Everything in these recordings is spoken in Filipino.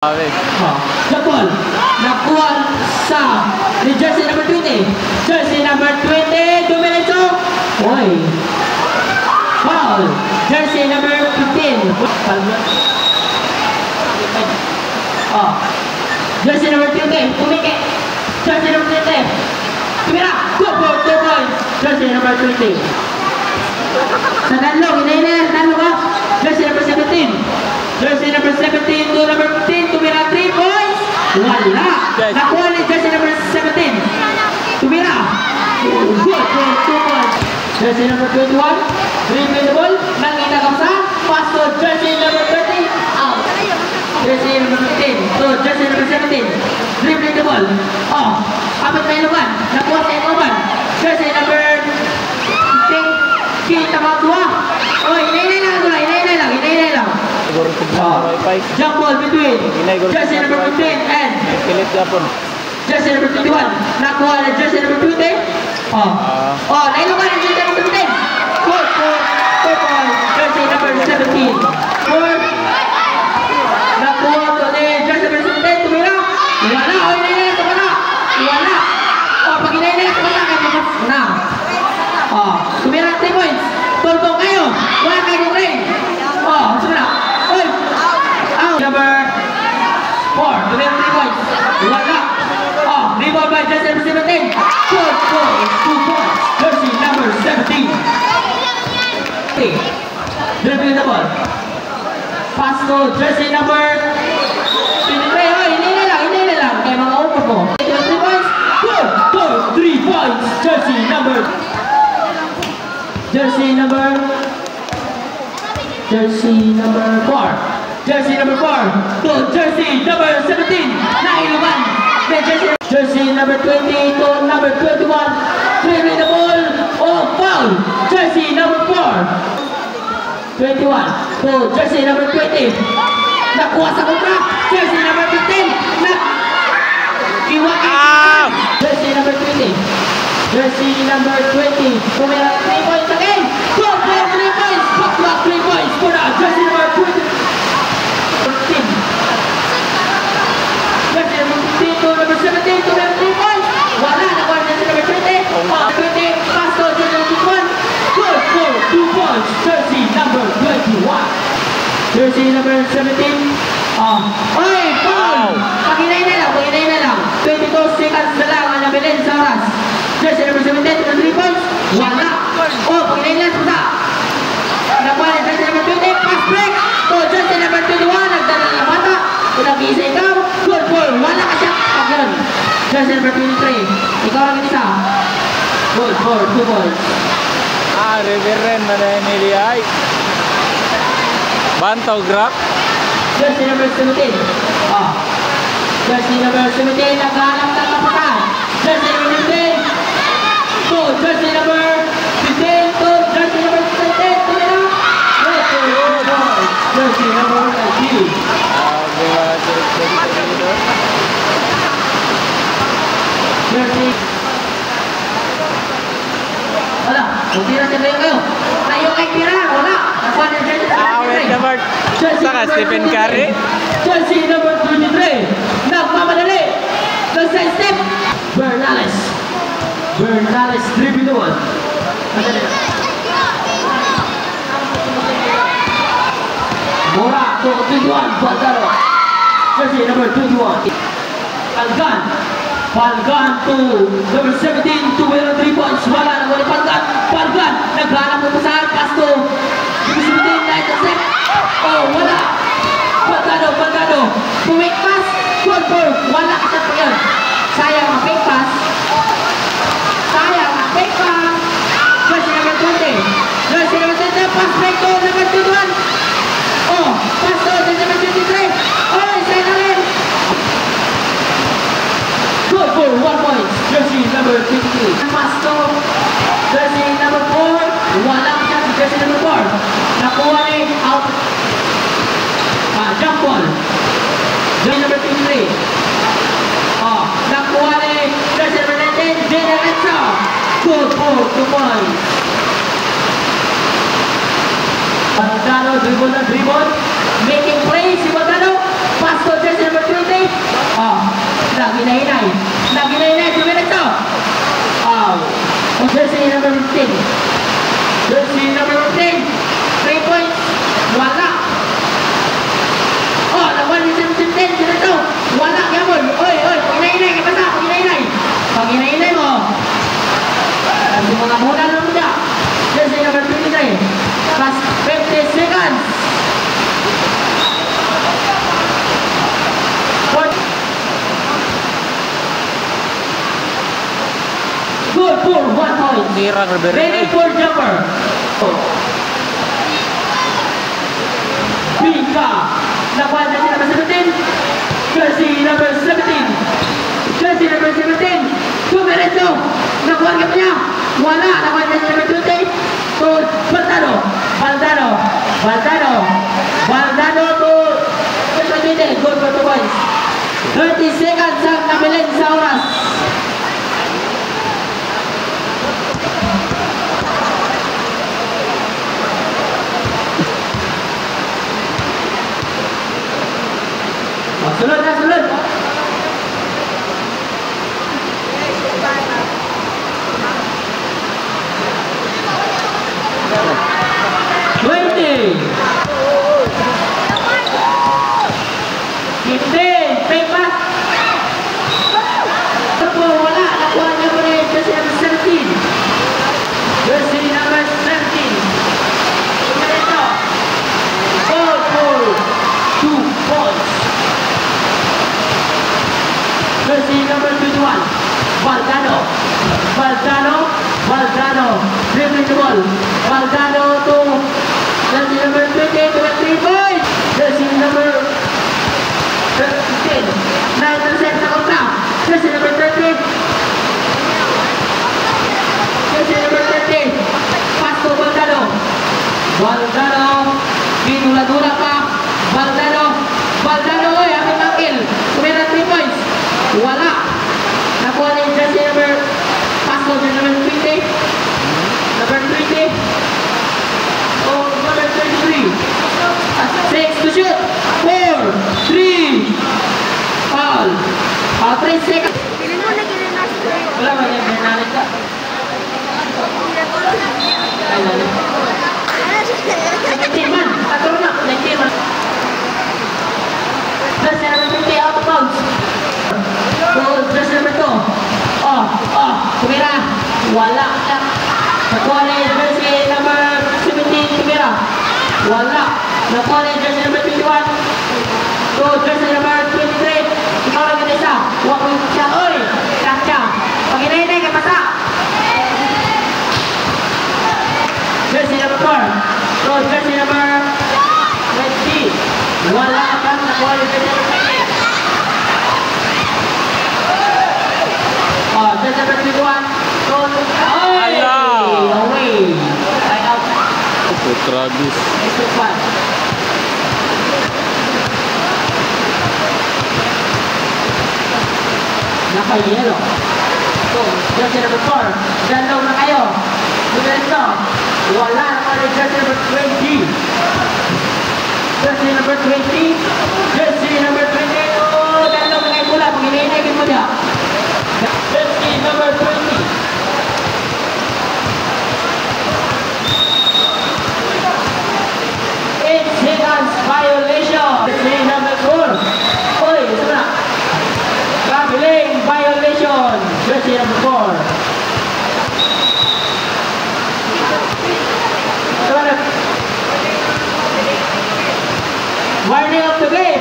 Jabol, nakuha sa ni jersey number 20. Jersey number 20, Domenico. Oy. Foul. Jersey number 15. Jersey number 20, Umike. Jersey number 20. Tumira, 2 points. Jersey number 20. Sa Danlong, inainer, Danlong ba? Jersey number 17. Jersey number 17 to number 15, tumira 3 points. Wala. Nakuha ni jersey number 17. Tumira. Good for 2 points. Jersey number 21, dribble the ball. Nakita ka sa pass to jersey number 30. Out. Jersey number 15 to jersey number 17. Dribble the ball. Apat na iluman. Nakuha sa iluman. Jersey number 15. Kita mga dua. Inainay lang. Jump ball between jersey number 15 and jersey number 21. Nakuha na jersey number 20. Nailukan na jersey number 17. Good for 2 points. Jersey number 17. Nakuha to ni jersey number 17. Tumira. Wala. Inainay sa bata. Wala. Pag inainay sa bata, na. Tumira 3 points. Tuntong kayo. Wala kayo kong rin. Sumira. Number 4, tumira 3 points. Wala. Rebound by jersey number 17. Good for 2 points. Jersey number 17. Dribbling the ball. Pass to jersey number 23. Hinay lang. Kaya mga upo mo. 3 points. Good for 3 points. Jersey number 4. Jersey number 4 to jersey number 17. Nailuman. Jersey number 20 to number 21. Dribbling the ball. Foul. Jersey number 4. 21 to jersey number 20. Nakuha sa kontra. Jersey number 15. Jersey number 20. Jersey number 20. Tumira 3 points again. Good for 3 points. Back 3 points for the jersey number 20. Jersey number 15 to number 17 to number 3 points. Wala. Nakuha jersey number 20. 20. Pass to jersey number 21. Good for 2 points. Jersey number 21. Jersey number 17. Foul. Pag-inay na lang. 22 seconds na lang ang nabilin sa oras. Jersey number 17 to 3 points. Wala. Pag-inay na lang sa nakuha na jersey number 20. Pass break to jersey number 21. Nagdala na bata. Nag-iisa ikaw. Good for. Wala ka siya. Pag-yun. Jersey number 23. Ikaw lang isa. Good for 2 points. Reveren na niliyay. Bantaw grab. Jersey number 17. Jersey number 17. Naghanap ng kapatan. Jersey number 15. To jersey number 15. To jersey number 17. To nila. Jersey number 19. Jersey. Wala. Kunti na sila kayo. Tayo kay Kira. Wala. Nakuha na jersey number 23. Saka Stephen Curry. Jersey number 23. Nagmamadali. Nag-side step. Bernales dribble the ball. Mora to 21. Balgaro. Jersey number 21. Palgan to number 17 to win 3 points. Wala na wala Palgan. Naghanap ng pasahan. Pass to number 17. Night step. Wala. Balgado. Make pass. Good for. Wala ka sa pagyan. Sayang ang fake pass. Jersey number 20. Jersey number 20. Pass break to number 21. Pass to jersey number 23. Say na rin. Good for 1 point. Jersey number 23. Pass to jersey number 4. Wala ka siya sa jersey number 4. Nakuha ni out. Jump ball. Jersey number 23. Nakuha ni jersey number 19. Generetsa. Good for 2 points. Balgaro dribble. Making play si Balgaro. Pass to jersey number Nasira ang River Ready Ray. for jumper. Pika. Nakuha na si number 17. Jersey number 17. Jersey number 17. Sumerecho. Nakuha ka pa niya. Wala. Nakuha na si number 20. To Baldano. Baldano. Baldano. Baldano to number 20. Good for 2 points. 30 seconds ang nabilin sa oras. Sunod na, sunod. Fake pass. Wala. Nakuha niya po rin. Jersey number 17. Jersey number 17. Sumarito. Goal for 2 points. Jersey number 21. Baldano. Baldano. Baldano. Dribbling the ball. Baldano to jersey number 20 to 3 points. Jersey number 15. 9% na kontra. Jersey number 30. Jersey number 30. Pass to Baldano. Baldano. Binula-dula pa. Baldano. Baldano. Oy, aking makil. Kumira 3 points. Wala. Nakuha na yung jersey number. Pass to jersey number 20. Number 20. Oh, number 23. 6 to shoot. 4, 3. Foul. 3 seconds. Wala ba yung Bernales ka? Ay, lalo. 19 man. Tatlo na. 19 man. Jersey number 20 out of bounds. Jersey number 2. Tumira. Wala. Nakuha na yung jersey number 17. Tumira. Wala. Nakuha na yung jersey number 21. Jersey number 23. Ikaw lang yung isa. Huwag mo siya. Oy! Kacha. Pag inainay ka pasa. Jersey number 4. Jersey number 20. Wala kang nakuha yung jersey number 20. Jersey number 21. Away. Right out. Travis. Next one. Naka-yellow. Jersey number 4. Diyan daw na kayo. Diretso. Wala naman yung jersey number 20. Jersey number 20. Jersey number 20. Diyan daw na kayo pula. Pag inainagin mo niya. Jersey number 20. Seconds violation. Jersey number 4. Oy, ito na. Traveling violation. Jersey number 4. Warning of the game.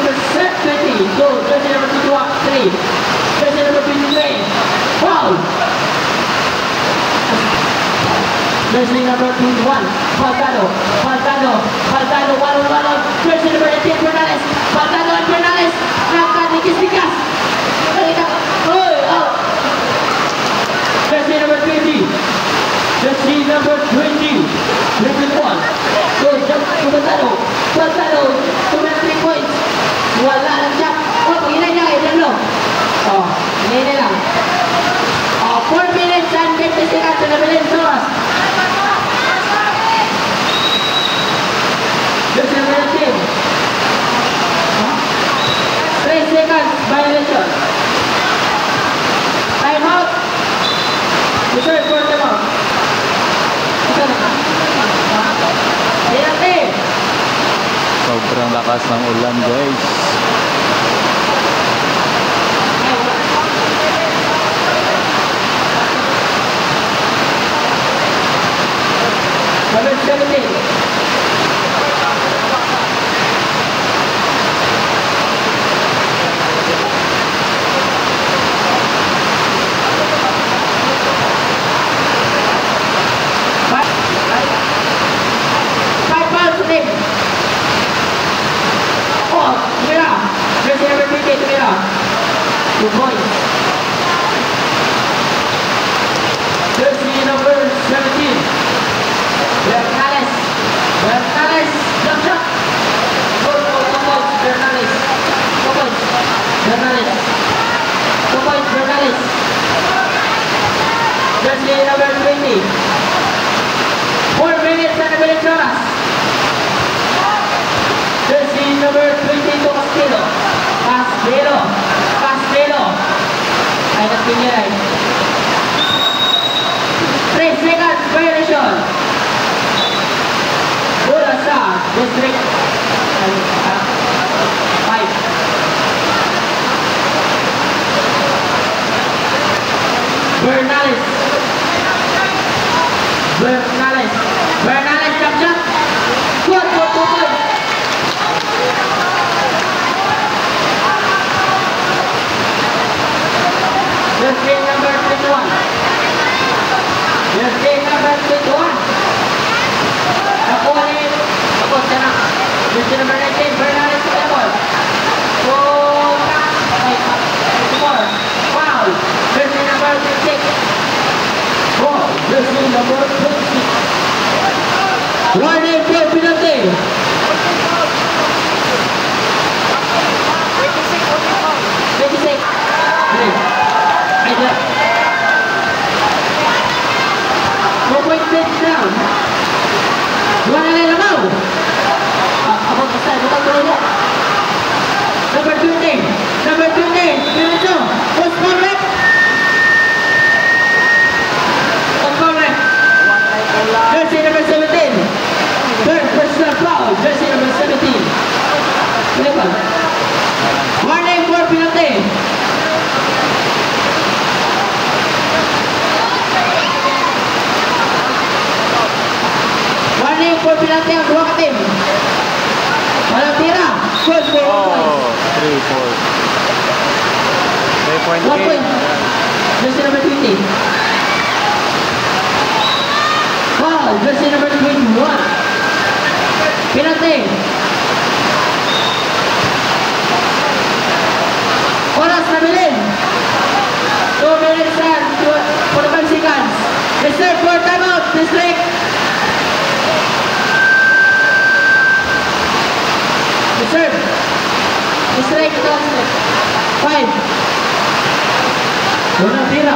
Number 20. Go. Jersey number 3. Jersey number 23. Foul. Jersey number 21, Baldano, Baldano, jersey number 18, Bernales, Baldano and Bernales, nakadikistikas, out, jersey number 20, jersey number 20, dribbling one, go, jump to Baldano, 3 points, wala lang siya, pag hinay niya kayo, dyan hinay lang, 4 minutes and 50 seconds na nabilin sa oras. Jersey number 18. 3 seconds violation. Time out. Reserve for them out. Sobrang lakas ng ulan, guys. Number 17. 2 points. Jersey number 17. Bernales. Bernales. Jump shot. Goal for 2 points. Bernales. 2 points. Bernales. 2 points. Bernales. Jersey number 20. 4 minutes and a minute oras. Jersey number 22. Castelo. Castelo. Castelo. Ay, nagpinilay. 3 seconds violation. Bola sa district 5. Bernales. Bernales. Bernales jump shot. Good for 2 points. Jersey number 21. Jersey number 21. Nakuha ni Tapos ka na. Jersey number 19. Bernales sa ball. Foul. Jersey number 26. Ball. Jersey number 26. Warning for penalty. 26. Aida. 4.6 down. Wala na naman. Abang basta, butang tuloy niya. Number 20. Number 20. Pinito. Post correct. Post correct. Jersey number 17. Third personal foul. Jersey number 17. Level. Warning for penalty. Warning for penalty ang dua ka-team. Walang tira. Good for 1 point. 3 1 point. Jersey number 20. Foul. Jersey number 21. Penalty. Oras na bilin. 2 minutes and 45 seconds. Reserve for timeout. District. Reserve. District. 5. Walang tira.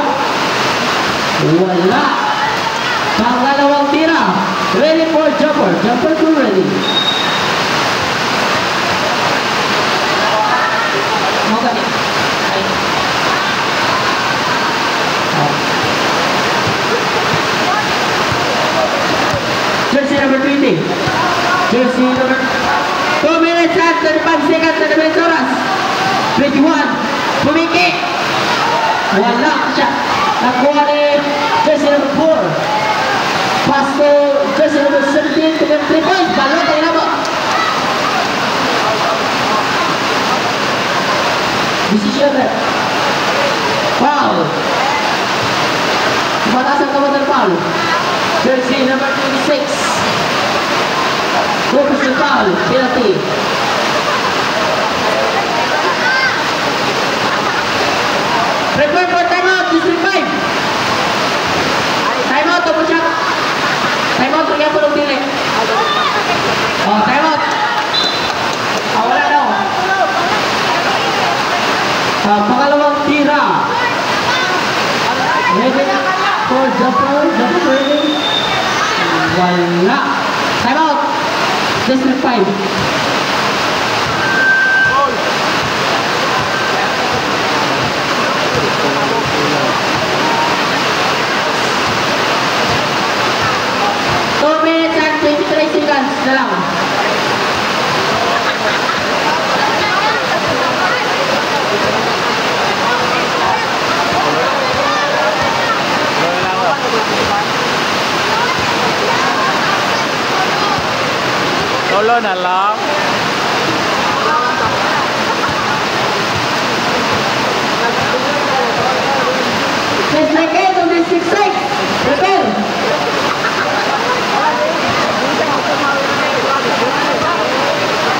Wala. Pangalawang tira. Ready for jumper. Jumper 2 ready. Mau gak nih? Jersey number 20. Jersey number 2 minutes and 35 seconds and 20 oras. 21. Pumiki. Wala siya. Nakuha ni Jersey number 4. Pass to Jersey number 17 to 3 points. Balot tayo na po. Decision rep. Foul. Mataas ang kawasan foul. Jersey number 26. Focus the foul. Penalty. Prepare for timeout. District 5. Timeout. Tapos siya. Timeout. Kaya po nung dili. Oh, timeout. Wala daw. Pangalawang tira. Ready for jumper. Jumper ready. Wala. Time out. District 5. Minutes and 23 seconds na lang. Solo na lang. District 8 to District 6. Prepare.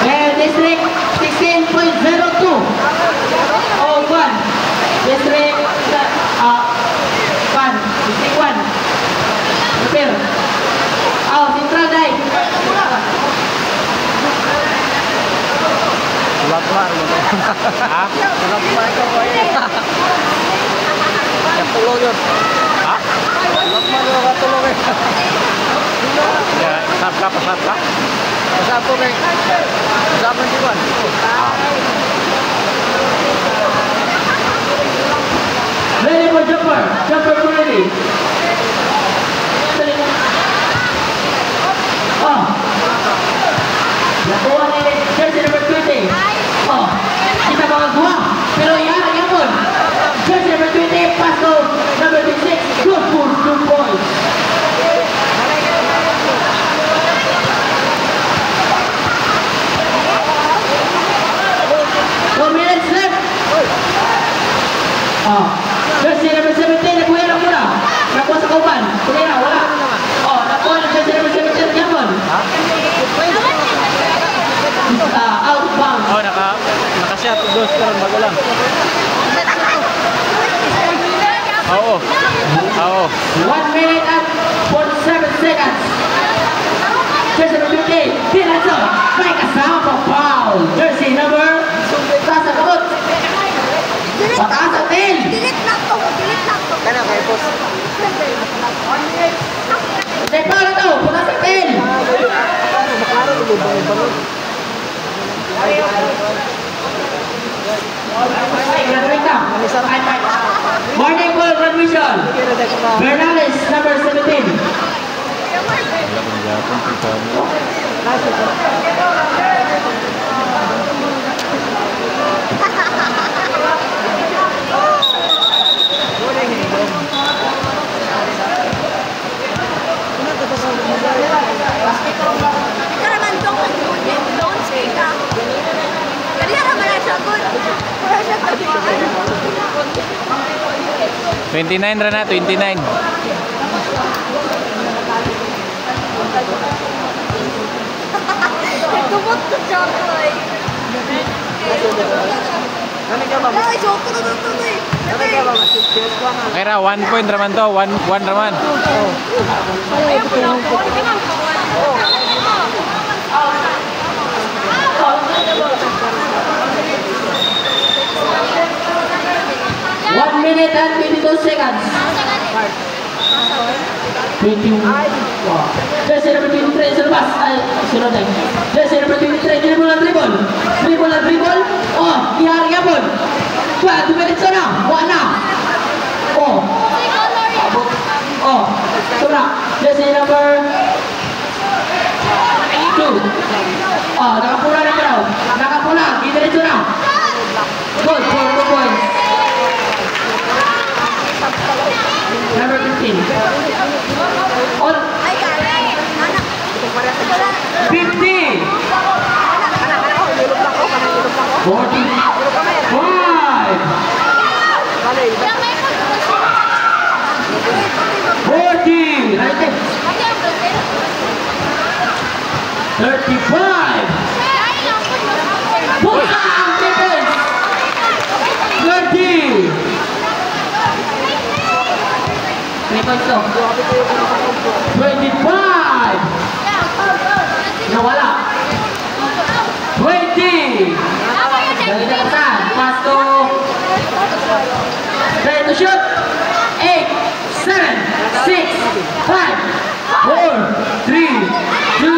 And District 16.02. Oh, 1. Ha? Tulog yun. Ha? Huwag mo katulog eh. Ya, pasap ka, pasap ka. Masapo kay. Masapo si Juan. Ready for jumper. Jumper for ready. Oh. Nakuha ni jersey number 20. Oh. Kita mga dua. Pero yan, yan po. Jersey number 20. Pass to number 26. Good for 2 points. Oh, jersey number 17 nakuha na muna. Nakuha sa kauban. Kulera, wala. Oh, nakuha na jersey number 17 Yapon. Out of bounds. Oh, naka-shot. Dos karon bago lang. Oo. Oo. 1 minute and 47 seconds. Jersey number 20, Pinazzo. May kasama pa foul. Jersey number Sasa Kabot. Pataas ang tail. Delete lang to. Kana kay boss. Hindi pa na to. Pataas ang tail. Maklaro ko ba? Ay, graduate ka. Morning ball transmission. Bernales, number 17. Karaman dong don't say that. Kaya naman na siya good. Wala siya tabihan. 29 ra na, 29. Nagtumot ko siya ko eh. Kana ka ba? Ay, joke ko na tuloy. Kana ka ba? Serious ko na. Okay ra, 1 point raman to. 1 raman. Ayaw ko lang po. Tingnan ko. One minute and 22 seconds. 21. Wow. Jersey number 23 sa labas. Ay, sunod ay. Jersey number 23, dribble na dribble. Dribble na dribble. Oh, ihari nga po. 2 minutes na. Wala. Oh. Oh. Sobra. Jersey number 2. Oh, nakapula na daw. Nakapula. Diretso na. Good for 2 points. Number 15. On Ay, kaya. Anak. 50. 45. 40. 35. Push ang defense. 30. 3 points to. 25. Nawala. 20. Dari depan. Pass to. Ready to shoot. 8, 7, 6, 5, 4, 3, 2,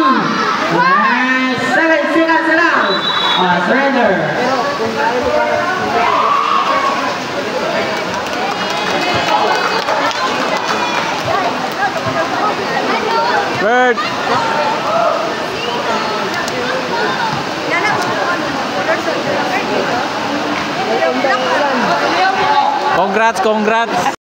1. 7 seconds around. Surrender. Bird. Congrats, congrats.